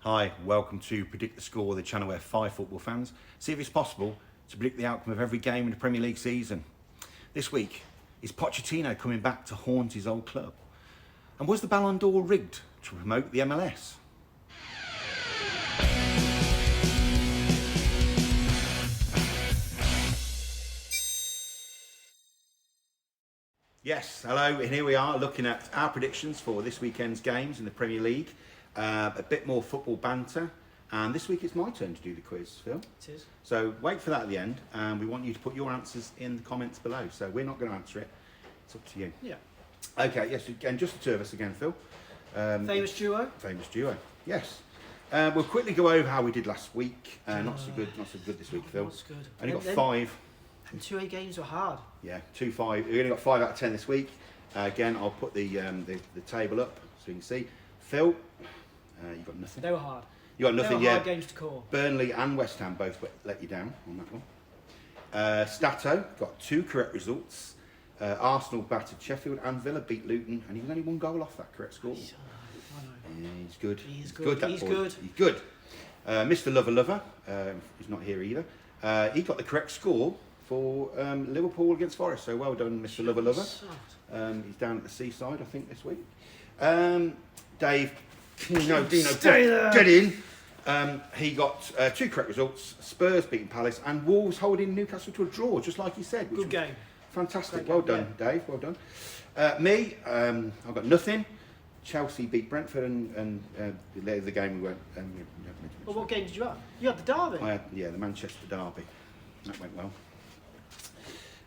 Hi, welcome to Predict the Score, the channel where 5 football fans see if it's possible to predict the outcome of every game in the Premier League season. This week, is Pochettino coming back to haunt his old club? And was the Ballon d'Or rigged to promote the MLS? Yes, hello, and here we are looking at our predictions for this weekend's games in the Premier League. A bit more football banter, and this week it's my turn to do the quiz, Phil. It is. So wait for that at the end, and we want you to put your answers in the comments below. So we're not going to answer it, it's up to you. Yeah. Okay, yes, again, just the two of us again, Phil. Famous duo. Famous duo, yes. We'll quickly go over how we did last week. Not so good this week, Phil. That's good. Only got 5. And 2A games were hard. Yeah, 2-5. We only got 5 out of 10 this week. Again, I'll put the table up so you can see. Phil, you got nothing. They were hard. You got nothing, They were yeah. hard games to call. Burnley and West Ham both let you down on that one. Stato got 2 correct results. Arsenal battered Sheffield and Villa beat Luton, and he was only 1 goal off that correct score. I know. Yeah, he's good. He's good. That He's boy. good. He's good. Mr. Lover, he's not here either. He got the correct score for Liverpool against Forest. So well done, Mr. Lover. He's down at the seaside, I think, this week. Dave, Dino, get in. He got 2 correct results. Spurs beating Palace and Wolves holding Newcastle to a draw, just like he said. Which Good game. Fantastic. Great Well game, done, Dave. Well done. Me, I've got nothing. Chelsea beat Brentford and the game we went. Well, what game did you have? You had the derby. I had, the Manchester derby. That went well.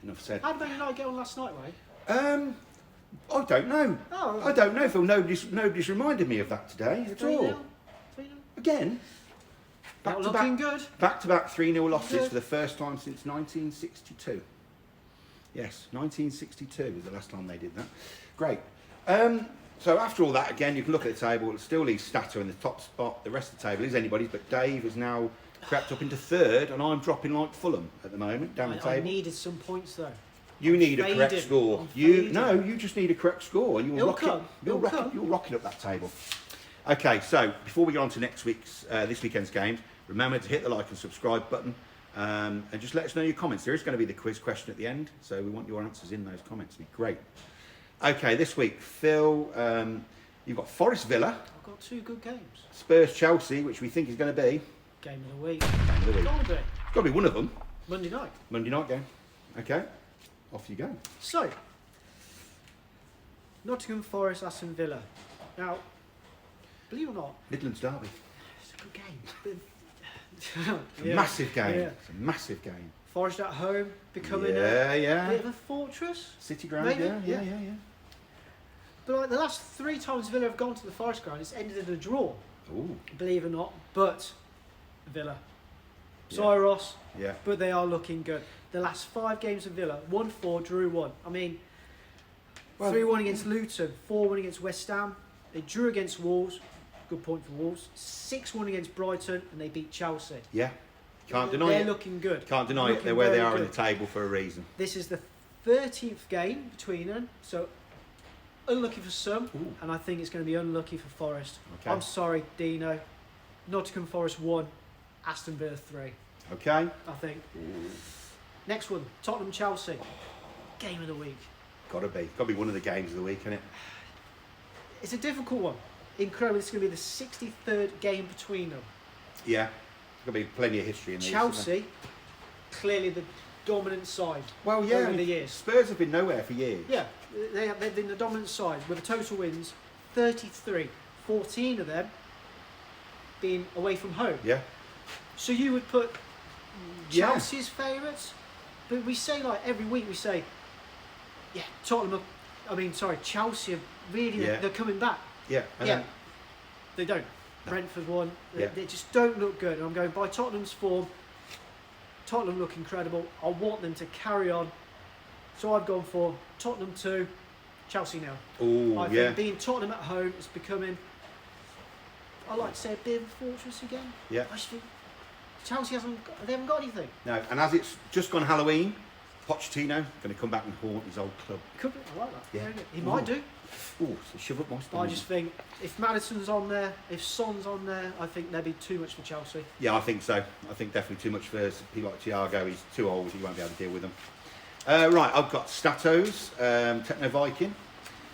Enough said. How did Man United get on last night, Ray? I don't know. Oh, I don't know, Phil. Nobody's reminded me of that today at 3-0? all. 3-0? Again, Not looking good. back-to-back 3-0 losses Good. for the first time since 1962. Yes, 1962 was the last time they did that. Great. So after all that, again, you can look at the table. It still leaves Stato in the top spot. The rest of the table is anybody's, but Dave has now crept up into 3rd, and I'm dropping like Fulham at the moment down the table. I needed some points though. You need a correct fading. score. I'm You just need a correct score, and you'll It'll rock come. it. You'll rock it up that table. Okay, so before we get on to this weekend's games, remember to hit the like and subscribe button, and just let us know your comments. There is going to be the quiz question at the end, so we want your answers in those comments. It'd be great. Okay, this week, Phil, you've got Forest Villa, I've got 2 good games. Spurs Chelsea, which we think is going to be Game of the week. game of the week. Gotta be. It's got to be one of them. Monday night. Monday night game. Okay, off you go. So, Nottingham Forest, Aston Villa. Now, believe it or not, Midlands derby. it's a good game. It's a massive game. Yeah. It's a massive game. Forest at home, becoming Yeah, a yeah. bit of a fortress. City ground, Maybe, yeah. But like the last 3 times Villa have gone to the Forest ground, it's ended in a draw. Ooh, Believe it or not, but Villa. Yeah. Sorry, Ross, yeah. but they are looking good. The last 5 games of Villa, 1-4, drew 1. I mean, Well, 3-1 against Luton, 4-1 against West Ham. They drew against Wolves, good point for Wolves. 6-1 against Brighton, and they beat Chelsea. Yeah, can't deny They're it. looking good. Can't deny it. Looking They're where they very are in the good. table for a reason. This is the 13th game between them, so unlucky for some, Ooh. and I think it's going to be unlucky for Forest. Okay. I'm sorry, Dino. Nottingham Forest 1, Aston Villa 3, Okay. I think. Next one, Tottenham Chelsea. Game of the week. Got to be one of the games of the week, isn't it? It's a difficult one. Incredible. It's going to be the 63rd game between them. Yeah. There's got to be plenty of history in these. Chelsea, clearly the dominant side. Well, yeah. over the years. Spurs have been nowhere for years. Yeah, they've been the dominant side with the total wins 33, 14 of them being away from home. Yeah. So you would put Yeah. Chelsea's favourites, but we say like every week we say, yeah, Chelsea are really Yeah. they're coming back. Yeah. And Yeah, then- they don't. Brentford won. Yeah. They just don't look good. And I'm going by Tottenham's form. Tottenham look incredible. I want them to carry on. So I've gone for Tottenham 2, Chelsea 0. Ooh, I yeah. think being Tottenham at home is becoming, I like to say, a bit of a fortress again. Yeah. I just think Chelsea haven't got anything. No. And as it's just gone Halloween, Pochettino going to come back and haunt his old club. Could be, I like that. Yeah. He might do. Oh, so shove up my I stomach. just think if Maddison's on there, if Son's on there, I think there'd be too much for Chelsea. Yeah, I think so. I think definitely too much for people like Thiago. He's too old. He won't be able to deal with them. Right, I've got Statos, Techno Viking.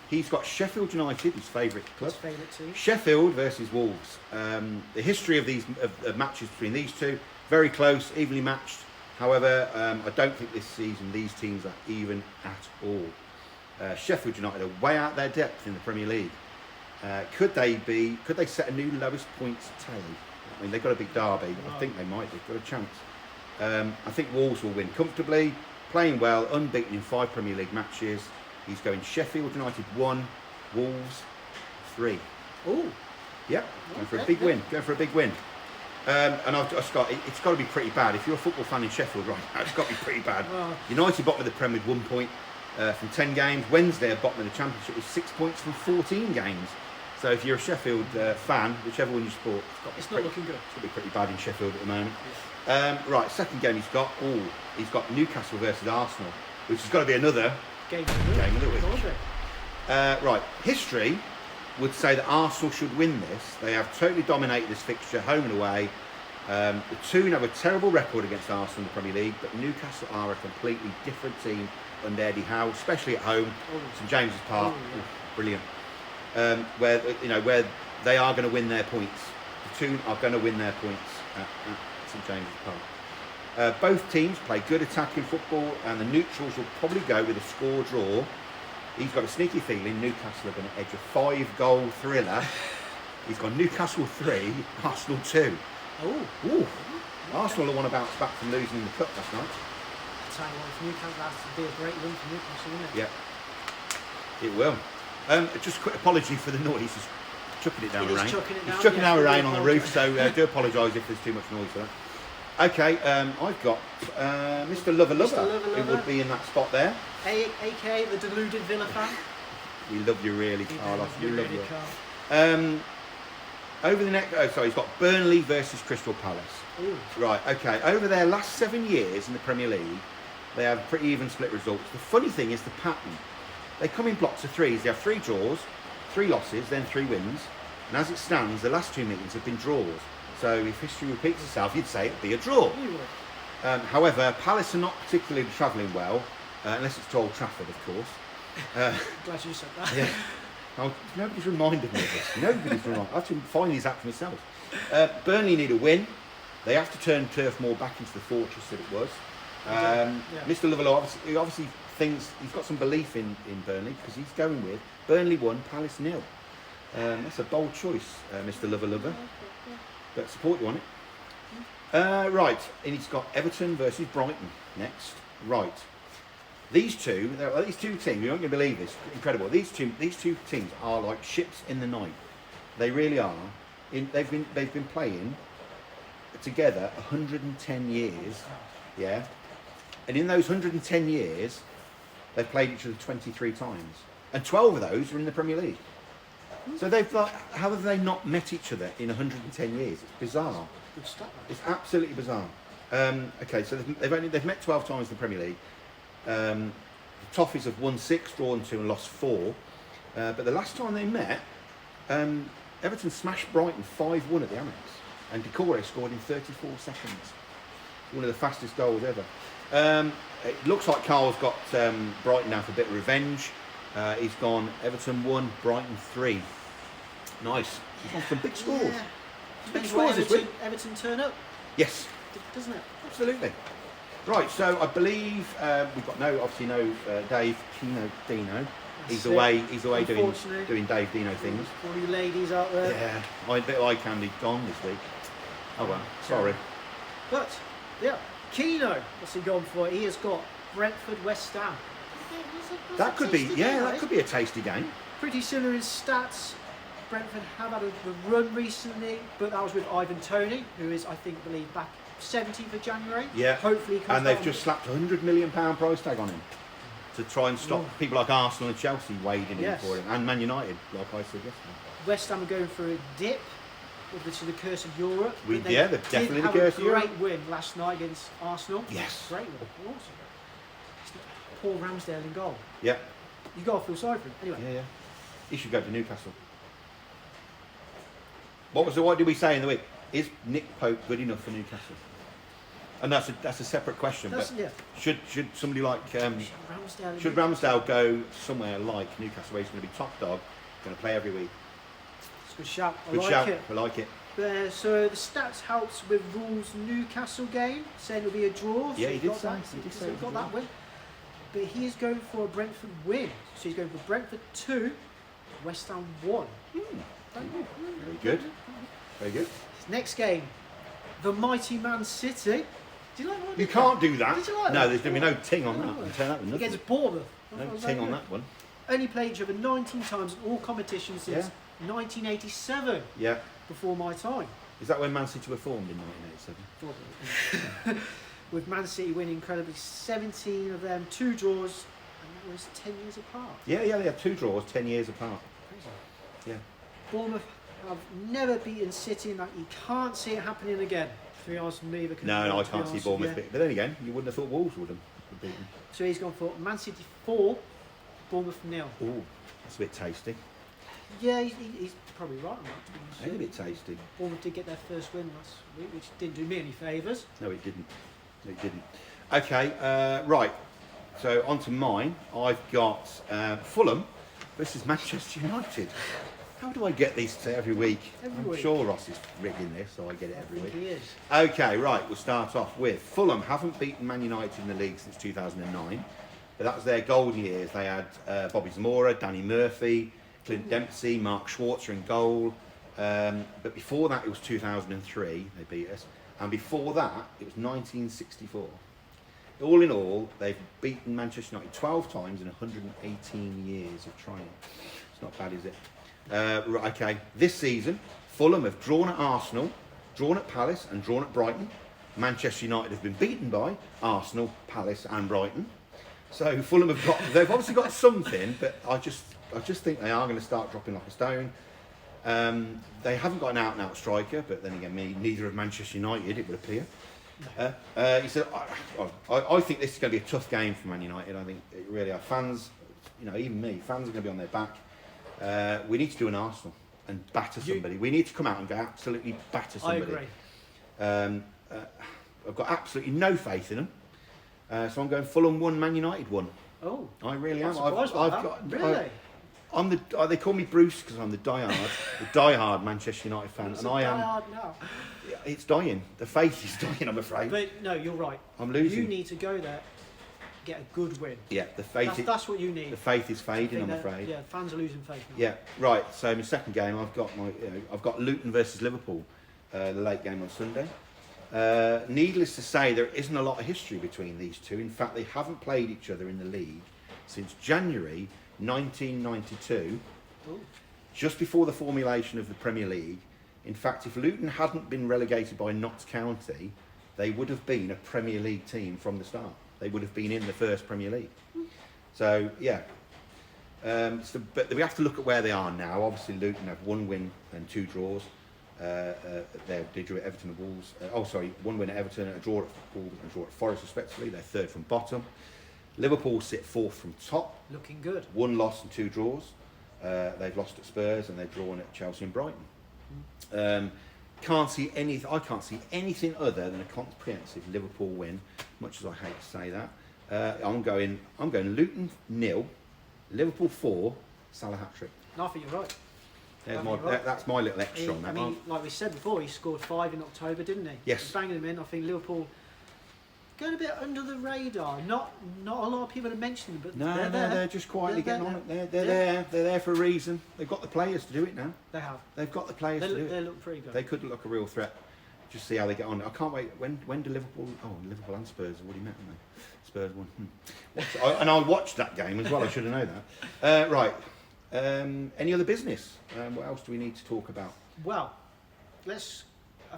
He's got Sheffield United, his favourite club. His favourite team. Sheffield versus Wolves. The history of these of matches between these two, very close, evenly matched. However, I don't think this season these teams are even at all. Sheffield United are way out their depth in the Premier League. Could they set a new lowest points tally? I mean, they've got a big derby. I think they might. They've got a chance. I think Wolves will win comfortably, playing well, unbeaten in 5 Premier League matches. He's going Sheffield United 1, Wolves 3. Oh, Yep, going for a big win. Going for a big win. And I've just got, it's got to be pretty bad. If you're a football fan in Sheffield right now, it's got to be pretty bad. United bottom of the Prem with 1 point from 10 games. Wednesday at bottom of the Championship with 6 points from 14 games. So if you're a Sheffield fan, whichever one you support, it's not looking good. It's going to be pretty bad in Sheffield at the moment. Right, second game he's got Newcastle versus Arsenal, which has got to be another Game of the week. Right, history would say that Arsenal should win this. They have totally dominated this fixture, home and away. The Toon have a terrible record against Arsenal in the Premier League, but Newcastle are a completely different team under Eddie Howe, especially at home. St James's Park, brilliant. Where they are going to win their points. The Toon are going to win their points at St James's Park. Both teams play good attacking football, and the neutrals will probably go with a score draw. He's got a sneaky feeling Newcastle are going to edge a 5-goal thriller. He's got Newcastle 3, Arsenal 2. Ooh. Arsenal are want to bounce back from losing in the cup last night. I tell you what, if Newcastle has to be a great win for Newcastle, wouldn't it? Yeah, it will. Just a quick apology for the noise. He's chucking it down the rain. He's chucking down the rain on the roof, so do apologise if there's too much noise for that. Okay, I've got Mr. Lover Lover, who would be in that spot there. AKA the deluded Villa fan. We love you really, Carlos. We love you. He's got Burnley versus Crystal Palace. Ooh. Right, okay. Over their last 7 years in the Premier League, they have pretty even split results. The funny thing is the pattern. They come in blocks of 3s. They have 3 draws, 3 losses, then 3 wins. And as it stands, the last 2 meetings have been draws. So if history repeats itself, you'd say it'd be a draw. However, Palace are not particularly travelling well, unless it's to Old Trafford, of course. Glad you said that. Yeah. Oh, nobody's reminded me of this. Nobody's reminded. I have to find these out for myself. Burnley need a win. They have to turn Turf Moor back into the fortress that it was. Mr. Lovello obviously thinks he's got some belief in Burnley because he's going with Burnley 1, Palace 0. That's a bold choice, Mr. Lover. But support you on it. Right, and he's got Everton versus Brighton next. Right. These two teams, you aren't going to believe this, incredible. These two teams are like ships in the night. They really are. They've been playing together 110 years. Yeah. And in those 110 years, they've played each other 23 times. And 12 of those are in the Premier League. So how have they not met each other in 110 years? It's bizarre. It's absolutely bizarre. Okay, so they've met 12 times in the Premier League. The Toffees have won 6, drawn 2 and lost 4. But the last time they met, Everton smashed Brighton 5-1 at the Amex. And Decore scored in 34 seconds. One of the fastest goals ever. It looks like Carl's got Brighton now for a bit of revenge. He's gone Everton 1, Brighton 3. Nice. He's gone some big scores. Yeah. Big scores this week. Everton turn up. Yes. Doesn't it? Absolutely. Right, so I believe we've got no Dave Dino. He's away doing Dave Dino things. All you ladies out there. Yeah, my bit of eye candy gone this week. Oh well, sorry. But yeah, Keno, what's he gone for? He has got Brentford West Ham. That could be a tasty game. Pretty similar in stats. Brentford have had a run recently, but that was with Ivan Toney, who is, I believe, back 17th of January. Yeah. Hopefully he comes and they've just slapped £100 million price tag on him to try and stop people like Arsenal and Chelsea wading in for him, and Man United, like I said yesterday. West Ham are going for a dip, to the curse of Europe. They're definitely the curse of Europe. Great win last night against Arsenal. Yes. Great win. Awesome. poor Ramsdale in goal. Yeah. You got to feel sorry for him. Anyway. Yeah. He should go to Newcastle. What did we say in the week? Is Nick Pope good enough for Newcastle? And that's a separate question. But should somebody like should Ramsdale go somewhere like Newcastle, where he's going to be top dog, going to play every week? It's a good shout. Good shout. I like it. So the stats helps with Rule's Newcastle game, saying it'll be a draw. Yeah, so he did say. He got that win. But he is going for a Brentford win. So he's going for Brentford 2, West Ham 1. Very good. Very good. Next game, the mighty Man City. Do you like what? You can't do that. Did you like no, that? there's going to be no ting on that. I'll tell that one. Against Bournemouth. No ting on that one. Only played each other 19 times in all competitions since 1987. Yeah. Before my time. Is that when Man City were formed in 1987? With Man City winning incredibly 17 of them, 2 draws, and that was 10 years apart. Yeah, they had 2 draws, 10 years apart. Crazy. Yeah. Bournemouth have never beaten City, and that you can't see it happening again. To be honest with me, no, I can't see Bournemouth. But then again, you wouldn't have thought Wolves would have beaten. So he's gone for Man City 4, Bournemouth 0. Oh, that's a bit tasty. Yeah, he's probably right on that. It's a bit tasty. Bournemouth did get their first win last week, which didn't do me any favours. No, it didn't. It didn't. Okay, right. So on to mine. I've got Fulham versus Manchester United. How do I get these every week? I'm sure Ross is rigging this, so I get it every week. He is. Okay, right. We'll start off with Fulham. Haven't beaten Man United in the league since 2009, but that was their golden years. They had Bobby Zamora, Danny Murphy, Clint Dempsey, Mark Schwarzer in goal. But before that, it was 2003. They beat us, and before that, it was 1964. All in all, they've beaten Manchester United 12 times in 118 years of trying. It's not bad, is it? Right, okay, this season, Fulham have drawn at Arsenal, drawn at Palace and drawn at Brighton. Manchester United have been beaten by Arsenal, Palace and Brighton. So Fulham they've obviously got something, but I just think they are going to start dropping like a stone. They haven't got an out-and-out striker, but then again, neither have Manchester United, it would appear. He said, I think this is going to be a tough game for Man United. I think it really are. Fans, even me, fans are going to be on their back. We need to do an Arsenal and batter somebody. We need to come out and go absolutely batter somebody. I agree. I've got absolutely no faith in them. So I'm going Fulham 1, Man United 1. Oh, I really am. Really? They call me Bruce because I'm the diehard Manchester United fan, and I am. Now. It's dying. The faith is dying, I'm afraid. But no, you're right. I'm losing. You need to go there, get a good win. Yeah, the faith. That's what you need. The faith is fading, I'm afraid. Yeah, fans are losing faith now. Yeah, right. So my second game, I've got Luton versus Liverpool, the late game on Sunday. Needless to say, there isn't a lot of history between these two. In fact, they haven't played each other in the league since January 1992, just before the formulation of the Premier League. In fact, if Luton hadn't been relegated by Notts County, they would have been a Premier League team from the start. They would have been in the first Premier League. So, yeah. But we have to look at where they are now. Obviously, Luton have 1 win and 2 draws. They drew at Everton and Wolves. 1 win at Everton, a draw at Wolves and a draw at Forest, respectively. They're 3rd from bottom. Liverpool sit 4th from top. Looking good. 1 loss and 2 draws. They've lost at Spurs and they've drawn at Chelsea and Brighton. I can't see anything other than a comprehensive Liverpool win. Much as I hate to say that, I'm going Luton 0, Liverpool 4, Salah hat-trick. No, I think you're right. That's my little extra on that. I mean, like we said before, he scored 5 in October, didn't he? Yes. Banging them in. I think Liverpool going a bit under the radar. Not a lot of people have mentioned them, but they're just quietly getting on it. They're there for a reason. They've got the players to do it now. They have. They've got the players to do it. They look pretty good. They could look a real threat. Just see how they get on. I can't wait. When do Liverpool? Oh, Liverpool and Spurs have already met, haven't they? Spurs won. And I watched that game as well. I should have known that. Right. Any other business? What else do we need to talk about? Well, I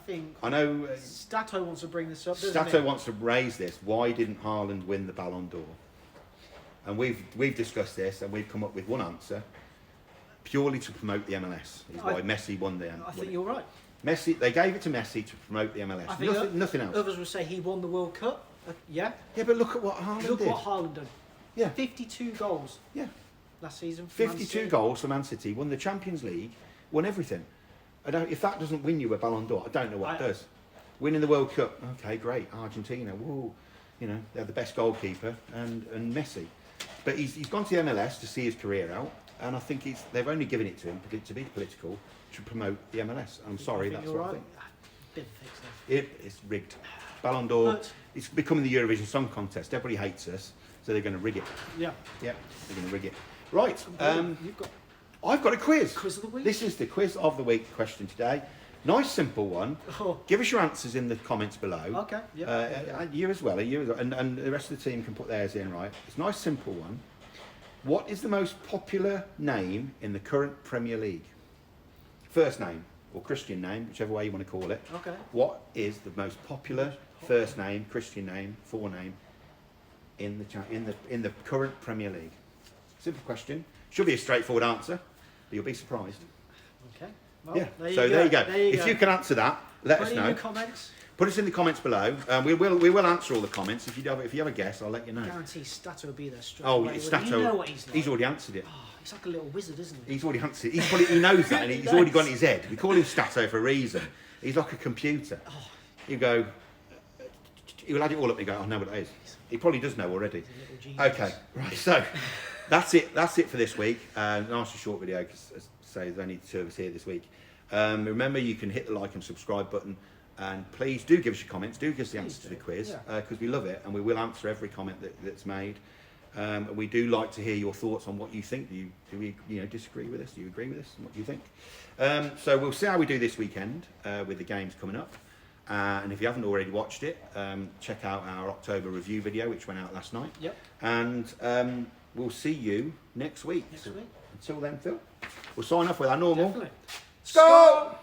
think. I know. Stato wants to bring this up. Stato wants to raise this. Why didn't Haaland win the Ballon d'Or? And we've discussed this, and we've come up with one answer. Purely to promote the MLS is why Messi won the. I think you're right. Messi, they gave it to Messi to promote the MLS. Nothing else. Others will say he won the World Cup. Yeah. Yeah, but look at what Haaland did. Look what Haaland did. Yeah. 52 goals Yeah. last season. For Man 52 City. goals for Man City, won the Champions League, won everything. If that doesn't win you a Ballon d'Or, I don't know what does. Winning the World Cup, okay, great. Argentina, woo, you know, they're the best goalkeeper, and Messi. But he's gone to the MLS to see his career out, and I think they've only given it to him to be political, to promote the MLS. I'm sorry, that's what I think. Bit fixed there. It's rigged. Ballon d'Or, But- it's becoming the Eurovision Song Contest. Everybody hates us, so they're going to rig it. Yeah. Yeah, they're going to rig it. Right, You've got I've got a quiz. quiz of the week. This is the quiz of the week question today. Nice simple one. Oh. Give us your answers in the comments below. Okay. Yeah. You as well. And the rest of the team can put theirs in, right? It's a nice simple one. What is the most popular name in the current Premier League? First name or Christian name, whichever way you want to call it. Okay. What is the most popular first name, Christian name, forename in the current Premier League? Simple question. Should be a straightforward answer, but you'll be surprised. Okay. Well, Yeah. There you go. If you can answer that, let us Put it in know. the comments. Put us in the comments below. We will answer all the comments. If you have a guess, I'll let you know. Guarantee Stato will be there straight Oh, away. it's You know Stato. what he's like. He's already answered it. Oh, he's like a little wizard, isn't he? He's already answered it. He knows that, and he's already got it in his head. We call him Stato for a reason. He's like a computer. You go. He'll add it all up and you go, I know what that is. He probably does know already. He's a little genius. Okay, right. So that's it. That's it for this week. Nice and short video because, as I say, there's only 2 of us here this week. Remember, you can hit the like and subscribe button, and please do give us your comments. Do give us the answer to the quiz because we love it, and we will answer every comment that's made. And we do like to hear your thoughts on what you think. Do we disagree with us? Do you agree with us? And what do you think? So we'll see how we do this weekend with the games coming up. And if you haven't already watched it, check out our October review video, which went out last night. Yep. And we'll see you next week. Next week. Until then, Phil, we'll sign off with our normal. Definitely. Go!